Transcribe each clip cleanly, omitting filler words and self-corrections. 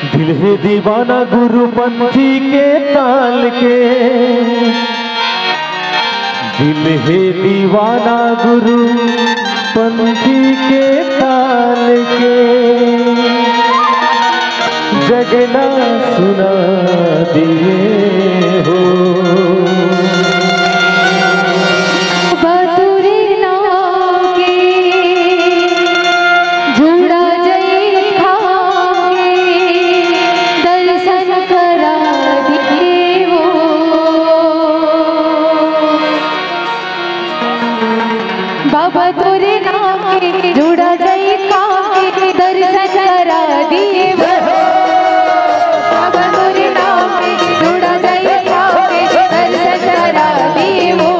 दिल है दीवाना गुरुपंथी के ताल के, दिल है दीवाना गुरुपंथी के ताल के, जगना सुना दिए हो। बाबा तोरे नाम के जुड़ा जाई खाके दर्शन करा दिए वो। बाबा तोरे नाम के जुड़ा जाई खाके दर्शन करा दिए वो।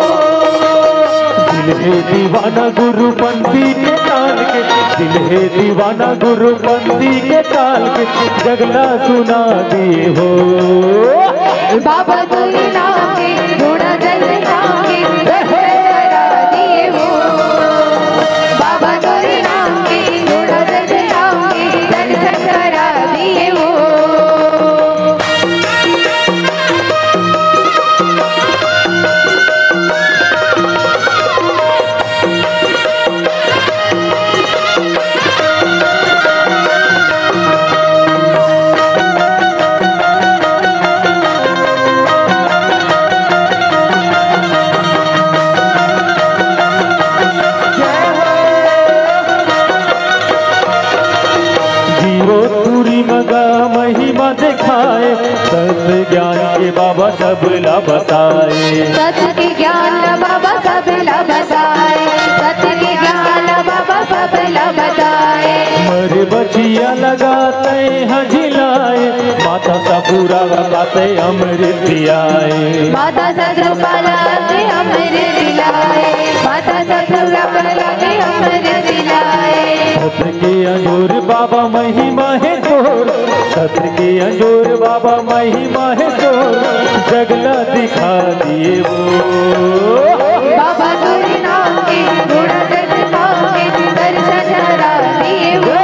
दिल है दीवाना गुरुपंथी के ताल के, दिल है दीवाना गुरुपंथी के ताल के, जगना सुना दिए हो। बाबा तोरे नाम के जुड़ा जाई खाके दर्शन करा दिए वो। बाबा तोरे नाम के जुड़ा जाई खाके दर्शन करा दिए वो। मगा महिमा दिखाए, सत्य ज्ञान के बाबा सबला बताए। सत्य के ज्ञान बाबा सबला बताए, सत्य के ज्ञान बाबा सबला बताए। मरे बचिया लगाते हजिलाए, माता सा पूरा लगाते अमृत दियाए। माता सा कृपा लागे अमृत दिलाए, माता सा कृपा लागे अमृत दिलाए। सत्य के अंजोर बाबा महिमा है तोर, सत्य के अंजोर बाबा महिमा है तोर, जगला दिखा दिए वो। बाबा तोरे नाम के घोड़ा जग खाके दर्शन करा दिए वो।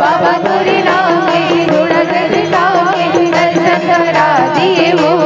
बाबा तोरे नाम के घोड़ा जग खाके दर्शन करा दिए वो।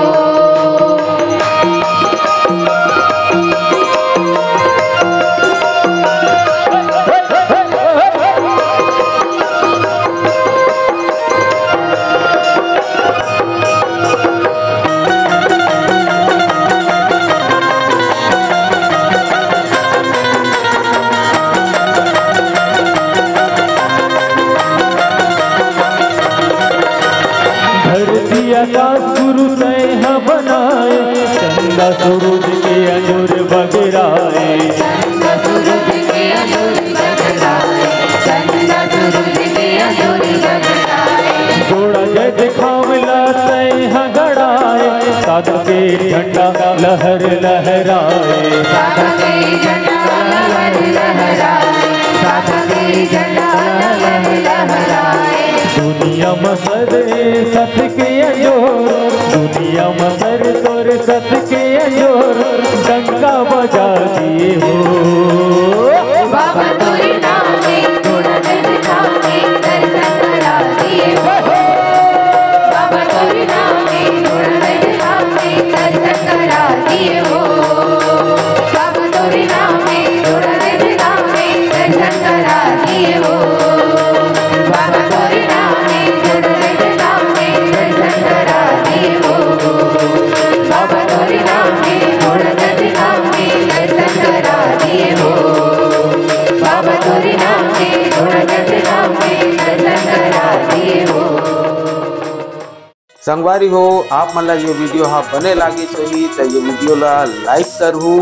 आकाश गुरु तय बनाए, चंदा सूरज के अंजोर बगराए। चंदा सूरज के अंजोर बगराए, चंदा सूरज के अंजोर बगराए। जोड़ा जय दिखावला तय गड़ाए, साधु के झंडा लहर लहराए। साधु के झंडा लहर लहराए, साधु के झंडा लहर लहराए। दुनिया मसरे सत के अंजोर, दुनिया मसर तोर सत के अंजोर, डंका बजा दिए हो। बाबा तोरे नाम के घोड़ा जग खाके दर्शन करा दिए हो। बाबा तोरे नाम के घोड़ा जग खाके दर्शन करा दिए हो। बाबा तोरे नाम के घोड़ा जग खाके दर्शन करा दिए हो। बाबा तोरे नाम के घोड़ा जग खाके दर्शन करा दिए हो। बाबा तोरे नाम के घोड़ा जग खाके दर्शन करा दिए हो। बाबा तोरे नाम के घोड़ा जग खाके दर्शन करा दिए हो। संगवारी हो आप मन ला ये वीडियो हाँ बने लागी सही तो ये वीडियो ला लाइक करहू,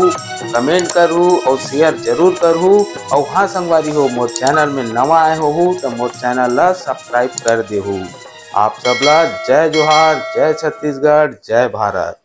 कमेंट करहू और शेयर जरूर करहू। और हाँ संगवारी हो मोर चैनल में नवा आए हो तो मोर चैनल ला सब्सक्राइब कर देहू। आप सबला जय जोहार, जय छत्तीसगढ़, जय भारत।